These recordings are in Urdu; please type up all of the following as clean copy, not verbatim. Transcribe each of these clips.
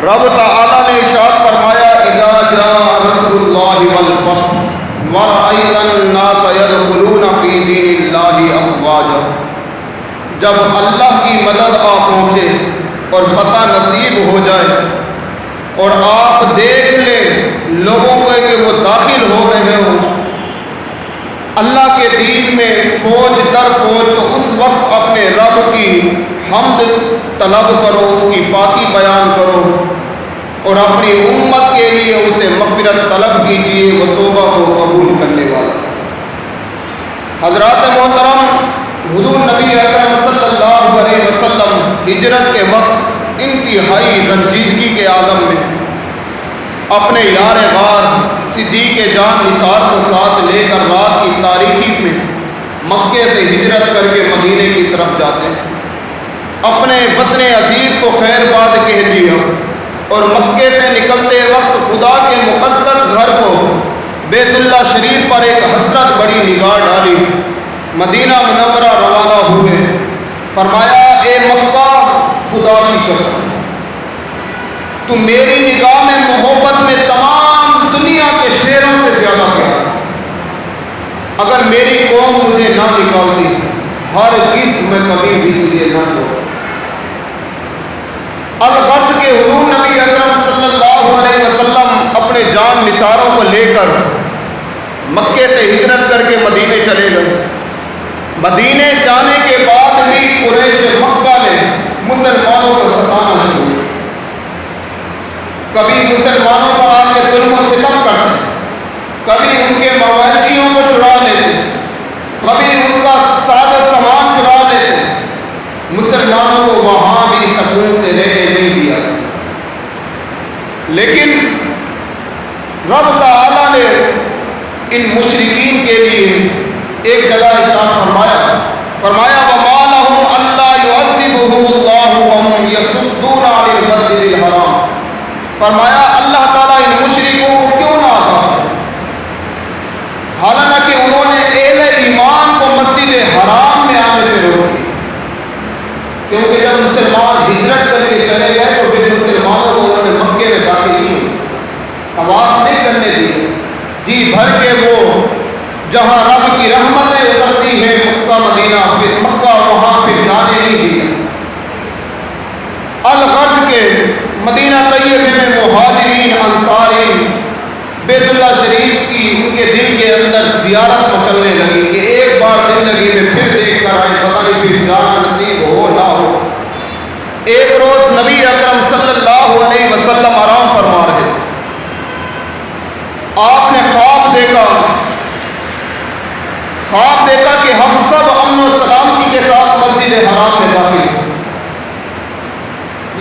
رب تعالیٰ نے ارشاد فرمایا اذا جاء نصر اللہ والفتح ورأیت الناس يدخلون فی دین اللہ افواجا، جب اللہ کی مدد آ پہنچے اور فتح نصیب ہو جائے اور آپ دیکھ لیں لوگوں کو کہ وہ داخل ہو رہے ہوں اللہ کے دین میں فوج در فوج، تو اس وقت اپنے رب کی حمد طلب کرو، اس کی پاکی بیان کرو اور اپنی امت کے لیے اسے مغفرت طلب کیجیے، وہ توبہ کو قبول کرنے والا۔ حضرات محترم، حضور نبی اکرم صلی اللہ علیہ وسلم ہجرت کے وقت انتہائی رنجیدگی کے عالم میں اپنے یار غار صدیق جان نثار کو ساتھ لے کر رات کی تاریکی میں مکے سے ہجرت کر کے مدینے کی طرف جاتے ہیں۔ اپنے وطن عزیز کو خیر باد کہہ دیا اور مکے سے نکلتے وقت خدا کے مقدس گھر کو بیت اللہ شریف پر ایک حسرت بڑی نگاہ ڈالی، مدینہ منورہ روانہ ہوئے۔ فرمایا اے مکہ، خدا کی قسم تو میری نگاہ میں محبت میں تمام دنیا کے شہروں سے زیادہ پیار، اگر میری قوم مجھے نہ نکالتی ہرگز میں کبھی بھی تجھے نہ چھوڑتا۔ الغرض کے حضور نبی اکرم صلی اللہ علیہ وسلم اپنے جان نثاروں کو لے کر مکے سے ہجرت کر کے مدینے چلے گئے۔ مدینے جانے کے بعد بھی قریش مکہ نے مسلمانوں کو ستانا شروع کیا۔ کبھی مسلمانوں پر آ کے ظلم و ستم کرتے، کبھی ان کے مویشیوں کو چرا لیتے، کبھی ان کا ساز سامان چرا لیتے۔ مسلمانوں کو وہاں بھی سکون سے رہنے نہیں دیا، لیکن رب تعالیٰ نے ان مشرکین کے لیے ایک جگہ ارشاد فرمایا وَمَا لَهُمْ أَلَّا يُعَذِّبُهُمُ اللَّهُ وَهُمْ يَصُدُّونَ عَنِ الْمَسْجِدِ الْحَرَامِ۔ فرمایا اللہ تعالیٰ ان مشرکوں کو کیوں نہ عذاب دے، حالانکہ انہوں نے اہل ایمان کو مسجد حرام میں آنے سے روک دیا، کیونکہ جب مسلمان ہجرت کر کے چلے گئے تو پھر مسلمانوں کو انہوں نے مکے میں داخل نہیں، طواف نہیں کرنے دیے، جی بھر کے وہ جہاں رب کی رحمتیں اترتی ہیں مکہ مدینہ، پھر مکہ وہاں پھر جانے نہیں دیا۔ الغرض کے مدینہ طیبہ میں مہاجرین انصاری بیت اللہ شریف کی ان کے دل کے اندر زیارت مچلنے لگی کہ ایک بار زندگی میں پھر دیکھ کر آئے، پتہ نہیں پھر جانا نصیب ہو نہ ہو۔ ایک روز نبی اکرم صلی اللہ علیہ وسلم آرام فرما رہے، آپ نے خواب دیکھا کہ ہم سب امن و سلامتی کے ساتھ مسجد حرام میں داخل ہیں۔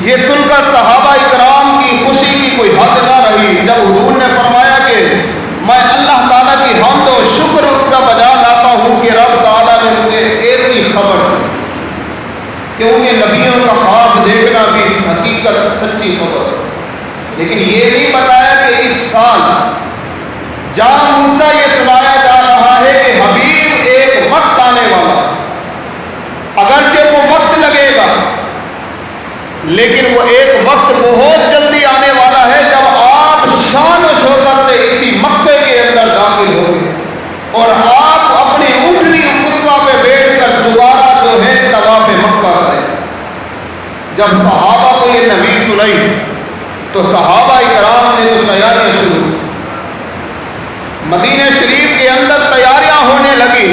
یہ سن کر صحابہ اکرام کی خوشی کی کوئی حد نہ رہی جب حضور نے فرمایا کہ میں اللہ تعالیٰ کی حمد و شکر اس کا بجا لاتا ہوں کہ رب تعالیٰ نے مجھے ایسی خبر دی، کیونکہ نبیوں کا خواب دیکھنا بھی حقیقت سچی خبر، لیکن یہ نہیں بتایا کہ اس سال جان مجھ سے یہ سنایا جا رہا ہے کہ حبیب ایک وقت آنے والا، اگرچہ وہ وقت لگے گا لیکن وہ ایک وقت بہت جلدی آنے والا ہے جب آپ شان و شوکت سے اسی مکے کے اندر داخل ہوں گے اور آپ اپنی اونٹنی قصبہ پہ بیٹھ کر دوبارہ جو ہے طواف مکہ کریں۔ جب صحابہ کو یہ نبی سنائی تو صحابہ اکرام نے تو تیاریاں شروع، مدینہ شریف کے اندر تیاریاں ہونے لگی،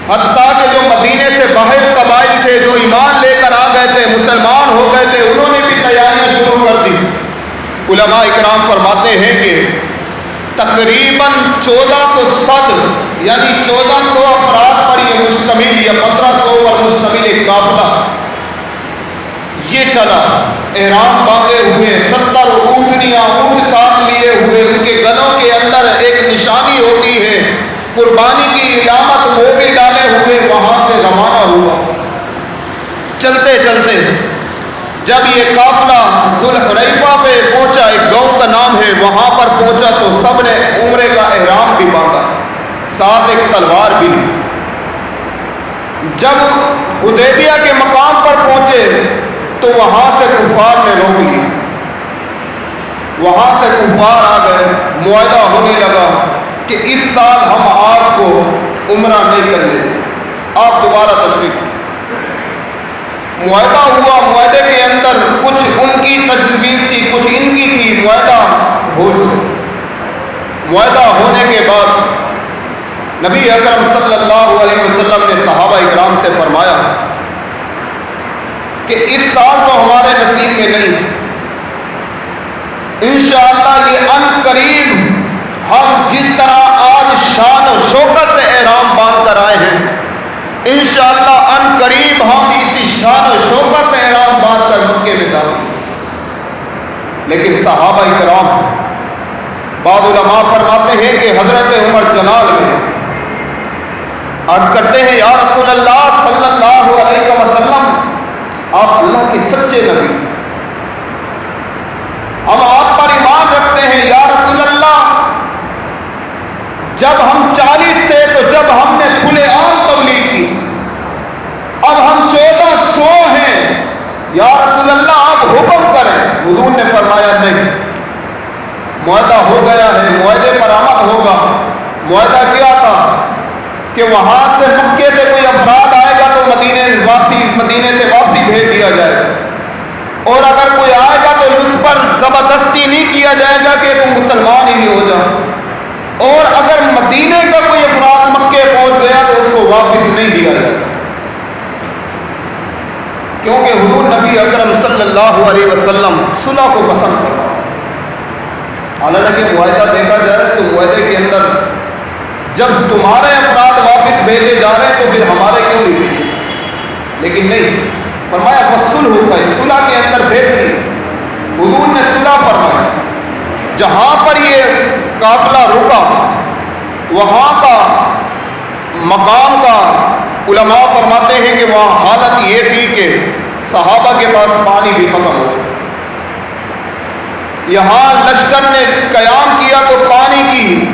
حتیٰ کہ جو مدینے سے باہر قبائل تھے جو ایمان لے کر آ گئے تھے، مسلمان ہو گئے تھے، انہوں نے بھی تیاریاں شروع کر دی۔ علماء اکرام فرماتے ہیں کہ تقریباً 1400 صدر یعنی 1400 افراد پر یہ مشتمل یا 1500 پر مشتمل ایک قافلہ یہ چلا، احرام باندھے ہوئے، 70 اونٹنیاں اونٹ ساتھ لیے ہوئے، ان کے گلوں کے اندر ایک نشانی ہوتی ہے قربانی کی علامت، وہ بھی ڈالے ہوئے وہاں سے روانہ ہوا۔ چلتے چلتے جب یہ قافلہ ذوالحلیفہ پہ پہنچا، ایک گاؤں کا نام ہے، وہاں پر پہنچا تو سب نے عمرے کا احرام بھی باندھا، ساتھ ایک تلوار بھی لی۔ جب حدیبیہ کے مقام پر پہنچے تو وہاں سے کفار نے روک لیا، وہاں سے کفار آ گئے، معاہدہ ہونے لگا کہ اس سال ہم آپ کو عمرہ نہیں کرنے دیں، آپ دوبارہ تشریف۔ معاہدہ ہوا، معاہدے کے اندر کچھ ان کی تجویز تھی، کچھ ان کی تھی، معاہدہ ہو گیا۔ معاہدہ ہونے کے بعد نبی اکرم صلی اللہ علیہ وسلم نے صحابہ اکرام سے فرمایا کہ اس سال تو ہمارے نصیب میں نہیں، انشاءاللہ یہ ان قریب ہم جس طرح آج شان و شوکت سے احرام باندھ کر آئے ہیں، انشاءاللہ ان قریب ہم اسی شان و شوکت سے احرام باندھ کر مکے میں داخل۔ لیکن صحابہ اکرام، بعض علماء فرماتے ہیں کہ حضرت عمر جلال میں عرض کرتے ہیں یا رسول اللہ صلی اللہ علیہ وسلم، آپ اللہ کے سچے نبی، ہم آپ پر ایمان رکھتے ہیں یا رسول اللہ، جب ہم 40 تھے تو جب ہم نے کھلے عام تبلیغ کی، اب ہم 1400 ہیں، یا رسول اللہ آپ حکم کریں۔ حضور نے فرمایا نہیں، معاہدہ ہو گیا ہے، معاہدے پر عمل ہوگا۔ معاہدہ کیا تھا کہ وہاں سے مکے سے کوئی افراد آئے گا تو مدینے سے واپسی بھیج دیا جائے گا، اور اگر کوئی آئے گا تو اس پر زبردستی نہیں کیا جائے گا کہ تم مسلمان ہی نہیں ہو جاؤ، اور اگر مدینے کا کوئی افراد مکے پہنچ گیا تو اس کو واپس نہیں دیا جائے گا، کیونکہ حضور نبی اکرم صلی اللہ علیہ وسلم صلح کو پسند کرتا۔ حالانکہ معاہدہ دیکھا جائے تو معاہدے کے اندر جب تمہارے افراد واپس بھیجے جا رہے ہیں تو پھر ہمارے کیوں نہیں بھیجے، لیکن نہیں، فرمایا فصل ہوتا ہے، صلح کے اندر بہتری۔ حضور نے صلح فرمایا، جہاں پر یہ قافلہ رکا وہاں کا مقام کا علماء فرماتے ہیں کہ وہاں حالت یہ تھی کہ صحابہ کے پاس پانی بھی ختم ہو گیا۔ یہاں لشکر نے قیام کیا تو پانی کی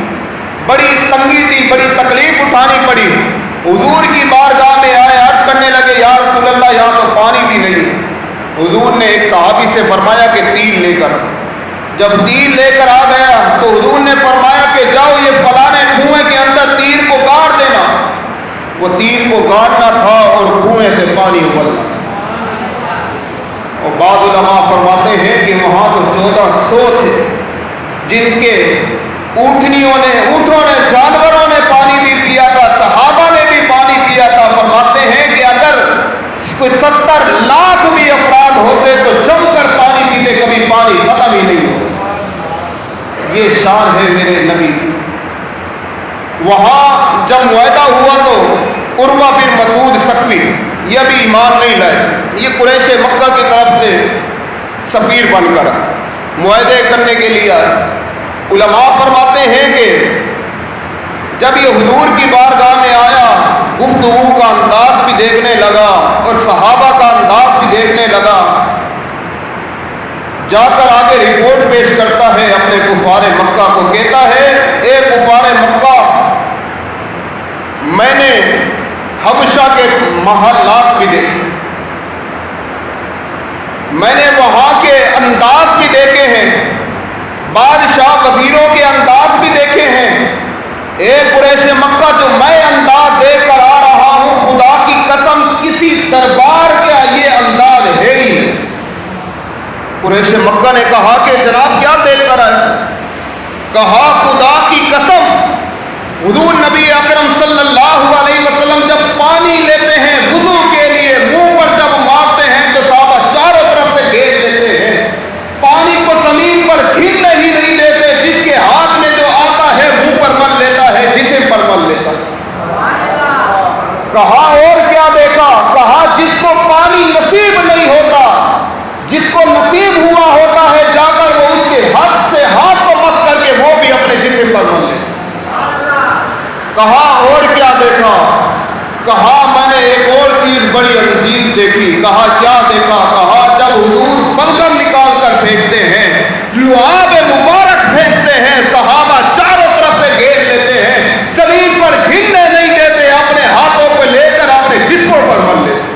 بڑی تنگی تھی، بڑی تکلیف اٹھانی پڑی۔ حضور کی بارگاہ میں آئے، عرض کرنے لگے یا رسول اللہ یہاں تو پانی بھی نہیں۔ حضور نے ایک صحابی سے فرمایا کہ تیر لے کر، جب تیر لے کر آ گیا تو حضور نے فرمایا کہ جاؤ یہ فلانے کنویں کے اندر تیر کو گاڑ دینا۔ وہ تیر کو گاڑنا تھا اور کنویں سے پانی ابلنا تھا۔ اور بعض علماء فرماتے ہیں کہ وہاں تو 1400 تھے جن کے اونٹوں نے جانوروں نے پانی بھی پیا تھا، صحابہ نے بھی پانی پیا تھا۔ فرماتے ہیں کہ اگر کوئی 70 لاکھ بھی افراد ہوتے تو جم کر پانی پیتے، کبھی پانی ختم ہی نہیں ہوتا۔ یہ شان ہے میرے نبی۔ وہاں جب معاہدہ ہوا تو عروہ بن مسعود ثقفی یہ بھی ایمان نہیں لائے، یہ قریش مکہ کی طرف سے سفیر بن کر معاہدے کرنے کے لیے آئے۔ علماء فرماتے ہیں کہ جب یہ حضور کی بارگاہ میں آیا، گفتگو کا انداز بھی دیکھنے لگا اور صحابہ کا انداز بھی دیکھنے لگا، جا کر آگے رپورٹ پیش کرتا ہے اپنے کفار مکہ کو، کہتا ہے اے کفار مکہ، میں نے حبشہ کے محلات بھی دیکھے، میں نے وہاں کے انداز بھی دیکھے ہیں، بادشاہ وزیروں کے انداز بھی دیکھے ہیں۔ اے قریش مکہ، جو میں انداز دیکھ کر آ رہا ہوں، خدا کی قسم کسی دربار کا یہ انداز ہے ہی۔ قریش مکہ نے کہا کہ جناب کیا دیکھ کر آئے؟ کہا خدا کی قسم، حضور نبی اکرم صلی اللہ علیہ وسلم جب پانی لیتے ہیں وضو کے لیے، منہ پر جب مارتے ہیں تو صحابہ چاروں طرف سے گھیر لیتے ہیں، پانی کو زمین پر گرنے ہی نہیں دیتے، جس کے ہاتھ میں جو آتا ہے منہ پر مل لیتا ہے، جسم پر مل لیتا ہے۔ کہا اور کیا دیکھا؟ کہا جس کو پانی نصیب نہیں ہوتا، جس کو نصیب ہوا ہوتا ہے، جا کر وہ اس کے ہاتھ سے ہاتھ کو مس کر کے وہ بھی اپنے جسم پر مل لیتا۔ کہا اور کیا دیکھا؟ کہا میں نے ایک اور چیز بڑی عجیب دیکھی۔ کہا کیا دیکھا؟ کہا جب حضور بلغم نکال کر پھینکتے ہیں، لعاب مبارک پھینکتے ہیں، صحابہ چاروں طرف سے گھیر لیتے ہیں، زمین پر گرنے نہیں دیتے، اپنے ہاتھوں پہ لے کر اپنے جسموں پر مل لیتے۔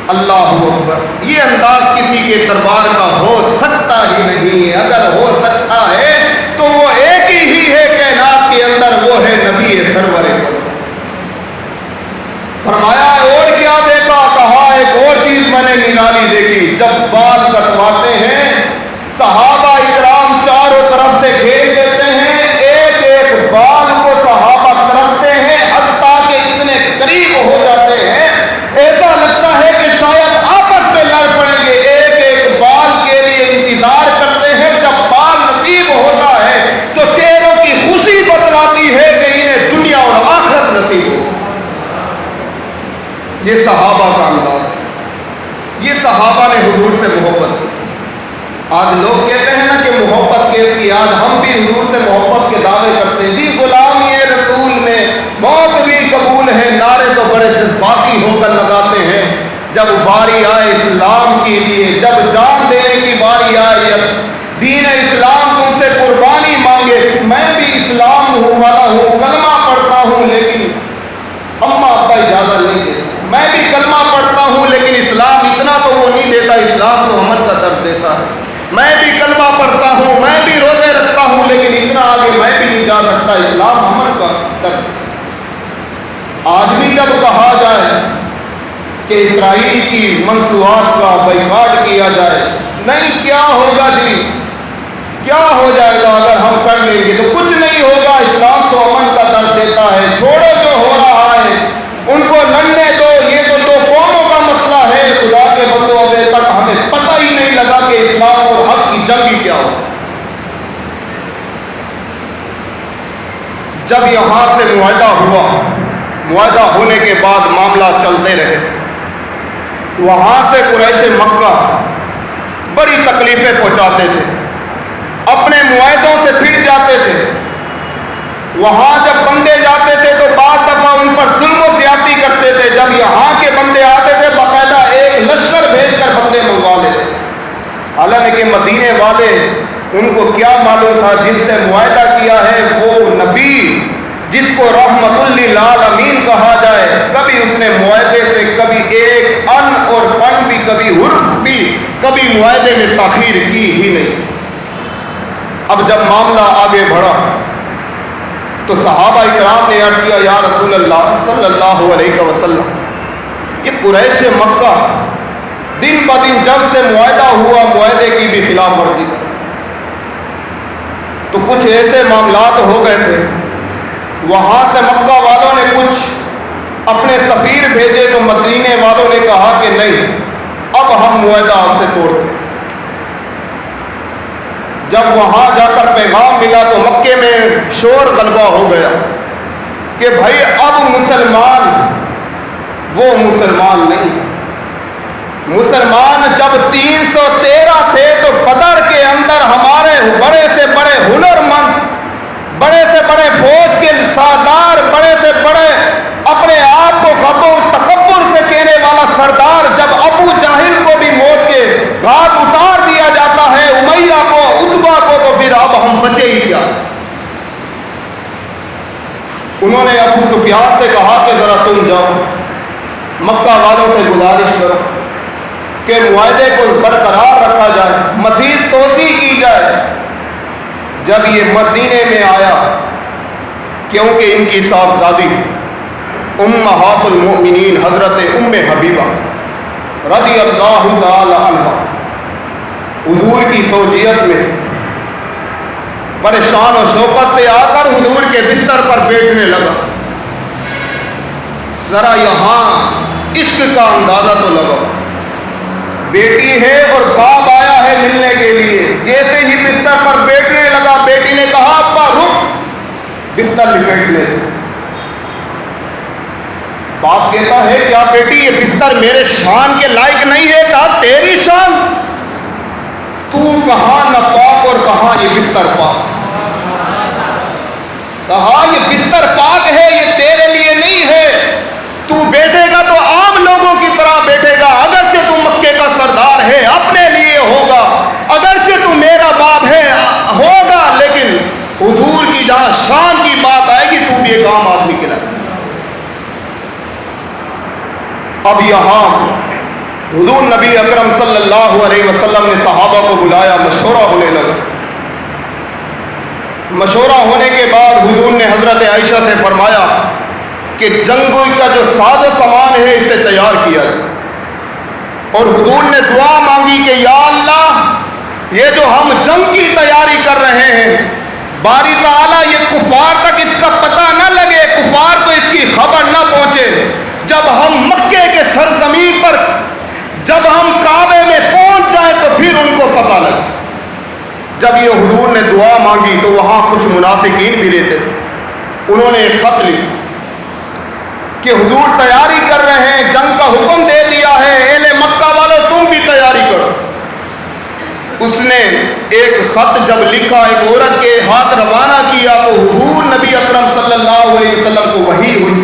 اللہ اکبر! یہ انداز کسی کے دربار کا ہو سکتا ہی نہیں۔ نہیں ہے. اگر ہو سکتا ہے تو وہ ایک ہی ہے کائنات کے اندر, وہ ہے نبی سرور. فرمایا اور کیا دیکھا؟ کہا ایک اور چیز میں نے نرالی دیکھی. جب بال کٹواتے ہیں صحابہ اکرام چاروں طرف سے گھیر لیتے ہیں, ایک ایک بال کو صحابہ ترستے ہیں, حتیٰ کہ اتنے قریب ہو جاتے ہیں ایسا لگتا ہے کہ شاید آپس میں لڑ پڑیں گے. ایک ایک بال کے لیے انتظار کرتے ہیں. جب بال نصیب ہوتا ہے تو چہروں کی خوشی بتلاتی ہے کہ انہیں دنیا اور آخرت نصیب ہو. یہ صحابہ کا انداز تھا. یہ صحابہ نے حضور سے محبت کی. آج لوگ کہتے ہیں نا کہ محبت کیسی. آج ہم بھی حضور سے محبت کے دعوے کرتے ہیں. جی غلامی رسول میں موت بھی قبول ہے. نعرے تو بڑے جذباتی ہو کر لگاتے ہیں. جب باری آئے اسلام کے لیے, جب جان دینے کی باری آئے, دین اسلام تم سے قربانی مانگے, میں بھی اسلام والا ہوں, کلمہ پڑھتا ہوں, لیکن اماں ابا اجازت نہیں دیتے. میں بھی کلمہ پڑھتا ہوں لیکن اسلام اتنا تو وہ نہیں دیتا. اسلام تو عمل کا درد دیتا ہے. میں بھی کلمہ پڑھتا ہوں, میں بھی روزے رکھتا ہوں, لیکن اتنا آگے میں بھی نہیں جا سکتا. اسلام عمل کا درد. آج بھی جب کہا جائے کہ اسرائیل کی منصوبات کا بائیکاٹ کیا جائے, نہیں کیا ہوگا جی, کیا ہو جائے گا اگر ہم کر لیں گے؟ تو کچھ نہیں ہوگا. اسلام تو امن کا درد دیتا ہے. چھوڑو جو ہو رہا ہے, ان کو لڑنے دو. یہ تو دو قوموں کا مسئلہ ہے. خدا کے بندوں, ابھی تک ہمیں پتہ ہی نہیں لگا کہ اسلام اور حق کی جنگ ہی کیا ہو. جب یہاں سے معاہدہ ہوا, معاہدہ ہونے کے بعد معاملہ چلتے رہے. وہاں سے قریش مکہ بڑی تکلیفیں پہنچاتے تھے, اپنے معاہدوں سے پھر جاتے تھے. وہاں جب بندے جاتے تھے تو بعض دفعہ ان پر ظلم و زیادتی کرتے تھے. جب یہاں کے بندے آتے تھے باقاعدہ ایک لشکر بھیج کر بندے منگوا لیتے. حالانکہ مدینے والے, ان کو کیا معلوم تھا جن سے معاہدہ کیا ہے وہ نبی جس کو رحمت للعالمین کہا جائے, کبھی اس نے معاہدے سے کبھی ایک ان اور پن بھی, کبھی حرف بھی, کبھی معاہدے میں تاخیر کی ہی نہیں. اب جب معاملہ آگے بڑھا تو صحابہ اکرام نے عرض کیا, یا رسول اللہ صلی اللہ علیہ وسلم, یہ قریش مکہ دن بدن جب سے معاہدہ ہوا معاہدے کی بھی خلاف ورزی کر. تو کچھ ایسے معاملات ہو گئے تھے. وہاں سے مکہ والوں نے کچھ اپنے سفیر بھیجے تو مدینے والوں نے کہا کہ نہیں, اب ہم معاہدہ آپ سے توڑتے. جب وہاں جا کر پیغام ملا تو مکے میں شور غلبہ ہو گیا کہ بھائی اب مسلمان وہ مسلمان نہیں. مسلمان جب 313 تھے تو بدر کے اندر ہمارے بڑے سے بڑے ہنرمند, بڑے سے بڑے فوج کے سردار, بڑے سے بڑے اپنے آپ کو غرور تکبر سے کہنے والا سردار, جب ابو جاہل کو بھی موت کے گھاٹ اتار دیا جاتا ہے, امیہ کو, عتبہ کو, تو پھر اب ہم بچے ہی کیا. انہوں نے ابو سفیان سے کہا کہ ذرا تم جاؤ مکہ والوں سے گزارش کرو کہ معاہدے کو برقرار رکھا جائے, مزید توسیع کی جائے. جب یہ مدینے میں آیا, کیونکہ ان کی صاحبزادی امہات المؤمنین حضرت ام حبیبہ رضی اللہ تعالی عنہ حضور کی زوجیت میں بڑے شان و شوکت سے آ کر حضور کے بستر پر بیٹھنے لگا. ذرا یہاں عشق کا اندازہ تو لگا. بیٹی ہے اور باپ آیا ہے ملنے کے لیے. جیسے ہی بستر پر بیٹھنے لگا, بیٹی نے کہا ابا رک, بستر لپیٹ لے. باپ کہتا ہے کیا بیٹی یہ بستر میرے شان کے لائق نہیں ہے؟ کہا تیری شان, تو کہاں ناپاک اور کہاں یہ بستر پاک. کہا یہ بستر پاک ہے, یہ تیرے لیے نہیں ہے. تو بیٹھے گا تو عام لوگوں کی طرح بیٹھے گا. اگرچہ تو مکے کا سردار ہے اپنے لیے ہوگا, اگرچہ تو میرا باپ ہے ہوگا, لیکن حضور کی جہاں شان کی بات آئے گی تو بھی ایک عام آدمی کے لائق. اب یہاں حضور نبی اکرم صلی اللہ علیہ وسلم نے صحابہ کو بلایا, مشورہ ہونے لگا. مشورہ ہونے کے بعد حضور نے حضرت عائشہ سے فرمایا کہ جنگی کا جو ساز و سامان ہے اسے تیار کیا جائے، اور حضور نے دعا مانگی کہ یا اللہ یہ جو ہم جنگ کی تیاری کر رہے ہیں باری تعالیٰ یہ کفار تک اس کا پتہ نہ لگے، کفار کو اس کی خبر نہ پہنچے، جب ہم مکے کے سرزمین پر جب ہم کعبے میں پہنچ جائیں تو پھر ان کو پتہ لگے۔ جب یہ حضور نے دعا مانگی تو وہاں کچھ منافقین بھی رہتے تھے، انہوں نے ایک خط لکھا کہ حضور تیاری کر رہے ہیں، جنگ کا حکم دے دیا ہے، اہل مکہ والوں تم بھی تیاری کرو۔ اس نے ایک خط جب لکھا ایک عورت کے ہاتھ روانہ کیا تو حضور نبی اکرم صلی اللہ علیہ وسلم کو وحی ہوئی،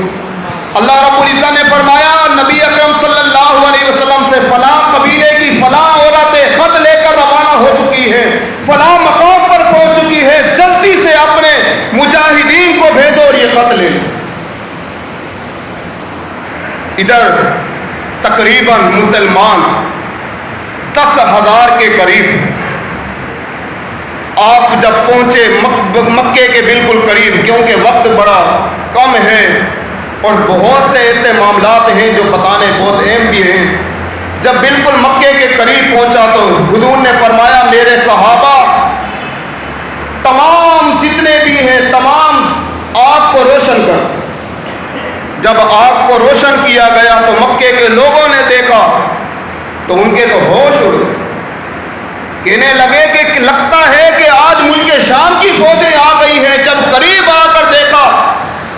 اللہ رب العزت نے فرمایا نبی اکرم صلی اللہ علیہ وسلم سے فلاں قبیلے کی فلاں عورت خط لے کر روانہ ہو چکی ہے، فلاں مقام پر پہنچ چکی ہے، جلدی سے اپنے مجاہدین کو بھیجو اور یہ خط لے لو۔ ادھر تقریباً مسلمان 10,000 کے قریب آپ جب پہنچے مکے کے بالکل قریب، کیونکہ وقت بڑا کم ہے اور بہت سے ایسے معاملات ہیں جو بتانے بہت اہم بھی ہیں، جب بالکل مکے کے قریب پہنچا تو حضور نے فرمایا میرے صحابہ تمام جتنے بھی ہیں تمام آگ کو روشن کر۔ جب آگ کو روشن کیا گیا تو مکے کے لوگوں نے دیکھا تو ان کے تو ہوش اڑ گئے، کہنے لگے کہ لگتا ہے کہ آج ملک شام کی فوجیں آ گئی ہیں۔ جب قریب آ کر دیکھا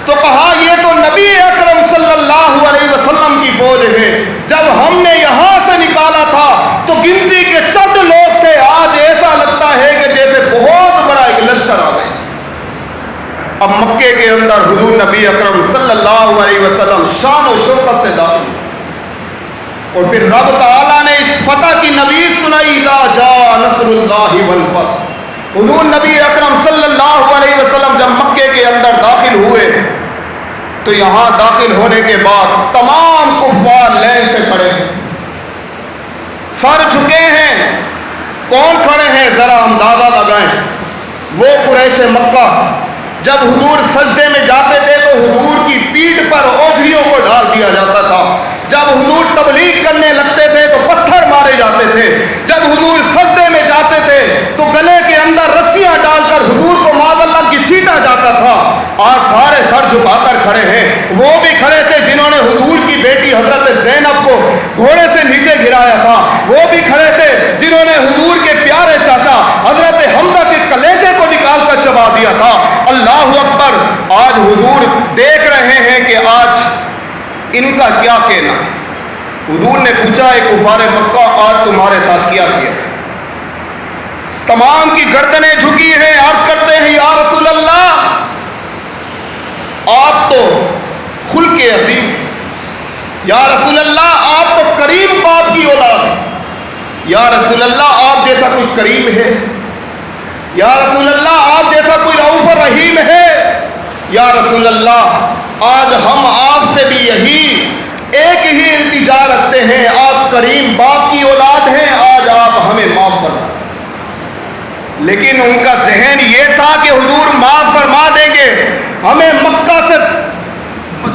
تو کہا یہ تو نبی اکرم صلی اللہ علیہ وسلم کی فوج ہے، جب ہم نے یہاں سے نکالا تھا تو گنتی کے چند لوگ تھے، آج ایسا لگتا ہے کہ جیسے بہت بڑا ایک لشکر آ گیا۔ اب مکے کے اندر حضور نبی اکرم صلی اللہ علیہ وسلم شان و شوکت سے داخل ہوئے، اور پھر رب تعالیٰ نے اس فتح کی نوید سنائی، اذا جاء نصر اللہ والفتح۔ حضور نبی اکرم صلی اللہ علیہ وسلم جب مکے کے اندر داخل ہوئے تو یہاں داخل ہونے کے بعد تمام کفار لین سے کھڑے ہیں، سر جھکے ہیں۔ کون کھڑے ہیں ذرا اندازہ لگائیں، وہ قریش مکہ۔ جب حضور سجدے میں جاتے تھے تو حضور کی پیٹھ پر اوجھریوں کو ڈال دیا جاتا تھا، جب حضور تبلیغ کرنے لگتے تھے تو پتھر مارے جاتے تھے، جب حضور سجدے میں جاتے تھے تو گلے کے اندر رسیاں ڈال کر حضور کو معاذ اللہ گھسیٹا جاتا تھا۔ آج سارے سر جھکا کر کھڑے ہیں، وہ بھی کھڑے تھے جنہوں نے حضور کی بیٹی حضرت زینب کو گھوڑے سے نیچے گرایا تھا، وہ بھی کھڑے تھے جنہوں نے حضور کے پیارے چاچا حضرت حمزہ کے کلیجے کو نکال کر چبا دیا تھا۔ اللہ اکبر۔ آج حضور دیکھ رہے ہیں کہ آج ان کا کیا کہنا۔ حضور نے پوچھا اے کفار مکہ آج تمہارے ساتھ کیا کیا؟ تمام کی گردنیں جھکی ہیں، عرض کرتے ہیں یا رسول اللہ آپ تو خلق عظیم، یا رسول اللہ آپ تو کریم باپ کی اولاد ہے، یا رسول اللہ آپ جیسا کوئی کریم ہے، یا رسول اللہ آپ جیسا کوئی رؤوف الرحیم ہے، یا رسول اللہ آج ہم آپ سے بھی یہی ایک ہی التجا رکھتے ہیں، آپ کریم باپ کی اولاد ہیں، آج آپ ہمیں معاف فرمائیں۔ لیکن ان کا ذہن یہ تھا کہ حضور معاف فرما دیں گے، ہمیں مکہ سے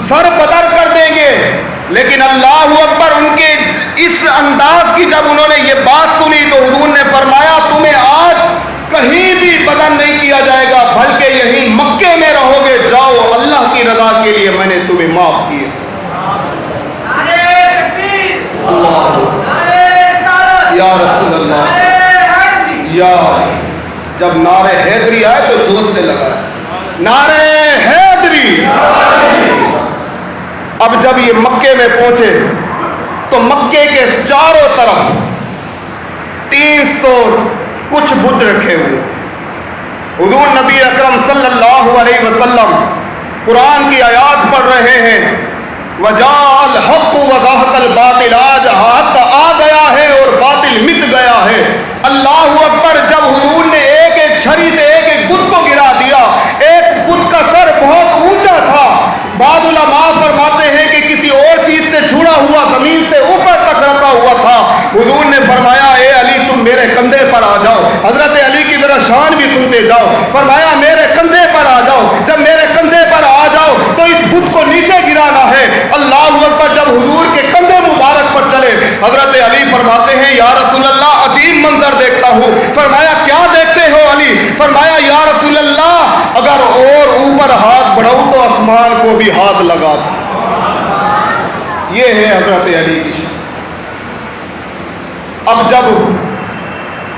سر بدر کر دیں گے، لیکن اللہ اکبر ان کے اس انداز کی جب انہوں نے یہ بات سنی تو حضور نے فرمایا تمہیں آج کہیں بھی بدل نہیں کیا جائے گا، بلکہ یہیں مکے میں رہو گے، جاؤ اللہ کی رضا کے لیے میں نے تمہیں معاف کیا۔ یا رسول اللہ یا جب نعرہ حیدری آئے تو دوست سے لگا نعرہ حیدری۔ اب جب یہ مکے میں پہنچے تو مکے کے چاروں طرف 300 کچھ بت رکھے ہوئے۔ حضور نبی اکرم صلی اللہ علیہ وسلم قرآن کی آیات پڑھ رہے ہیں، وَجَاءَ الْحَقُّ وَزَهَقَ الْبَاطِلُ، آج حق آ گیا ہے اور باطل مٹ گیا ہے۔ اللہ اکبر۔ جب حضور نے ایک ایک چھری سے ایک ایک بت کو گرا دیا، ایک بت کا سر بہت اونچا تھا، بعض علماء فرماتے ہیں کہ کسی اور چیز سے جڑا ہوا زمین سے اوپر تک رکھا ہوا تھا۔ حضور نے فرمایا اے علی تم میرے کندھے پر آ جاؤ۔ حضرت علی کی طرح شان بھی سنتے جاؤ. فرمایا میرے کندھے پر آ جاؤ. جب میرے کندھے پر آ جاؤ تو اس بت کو نیچے گرانا ہے. اللہ اکبر. جب حضور کے کندھے مبارک پر چلے, حضرت علی فرماتے ہیں یا رسول اللہ عجیب منظر دیکھتا ہوں. فرمایا کیا دیکھتے ہو علی؟ فرمایا یا رسول اللہ اگر اور اوپر ہاتھ بڑھاؤں تو آسمان کو بھی ہاتھ لگا دوں. یہ ہے حضرت علی کی شان. اب جب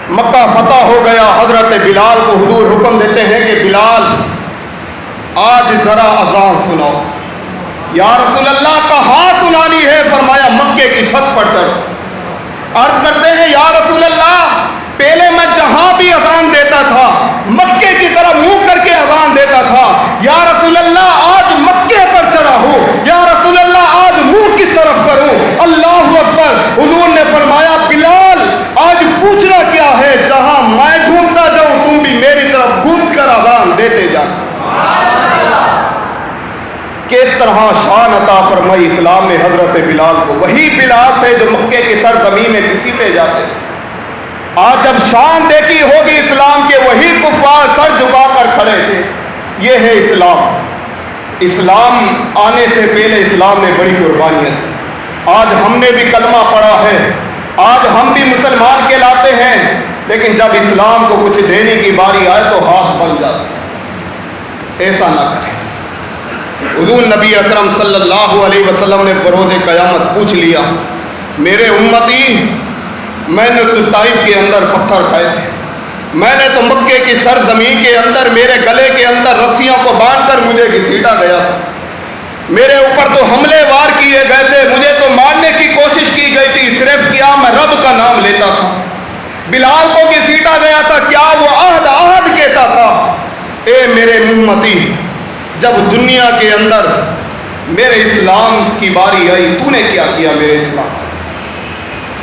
مکہ فتح ہو گیا, حضرت بلال کو حضور حکم دیتے ہیں کہ بلال آج ذرا اذان سناؤ. یا رسول اللہ کہاں سنانی ہے؟ فرمایا مکے کی چھت پر چڑھ. عرض کرتے ہیں یا رسول اللہ پہلے میں جہاں بھی اذان دیتا تھا مکے کی طرف منہ کر کے اذان دیتا تھا. یا رسول اللہ آج مکے پر چڑھا ہوں. یا رسول اللہ آج منہ کس طرف کروں؟ اللہ اکبر. حضور نے فرمایا بلال آج پوچھنا کیا ہے؟ جہاں میں گھومتا جاؤں تم بھی میری طرف گھوم کر اذان دیتے جا. کس طرح شان عطا فرمائی اسلام نے حضرت بلال کو. وہی بلال تھے جو مکے کی سرزمین میں کسی پہ جاتے. آج جب شان دیکھی ہوگی اسلام کے, وہی کفار سر جھکا کر کھڑے تھے. یہ ہے اسلام. اسلام آنے سے پہلے اسلام نے بڑی قربانیاں دی. آج ہم نے بھی کلمہ پڑھا ہے, آج ہم بھی مسلمان کہلاتے ہیں, لیکن جب اسلام کو کچھ دینے کی باری آئے تو ہاتھ بن جاتے. ایسا نہ کریں. حضور نبی اکرم صلی اللہ علیہ وسلم نے بروز قیامت پوچھ لیا میرے امتی میں نے تو طائف کے اندر پتھر کھائے تھے, میں نے تو مکے کی سرزمین کے اندر میرے گلے کے اندر رسیوں کو باندھ کر مجھے گھسیٹا گیا تھا, میرے اوپر تو حملے وار کیے گئے تھے, مجھے تو مارنے کی کوشش کی گئی تھی, صرف کیا میں رب کا نام لیتا تھا. بلال کو گھسیٹا گیا تھا, کیا وہ عہد عہد کہتا تھا. اے میرے امتی جب دنیا کے اندر میرے اسلام کی باری آئی تو نے کیا کیا میرے اسلام؟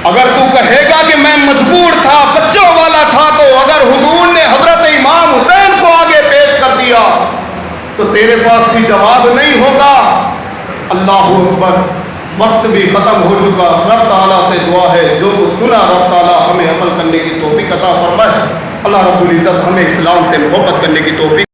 اگر تو کہے گا کہ میں مجبور تھا, بچوں والا تھا, تو اگر حضور نے حضرت امام حسین کو آگے پیش کر دیا تو تیرے پاس بھی جواب نہیں ہوگا. اللہ اکبر. وقت بھی ختم ہو چکا. رب تعالیٰ سے دعا ہے جو سنا رب تعالیٰ ہمیں عمل کرنے کی توفیق عطا فرمائے. اللہ رب العزت ہمیں اسلام سے محبت کرنے کی توفیق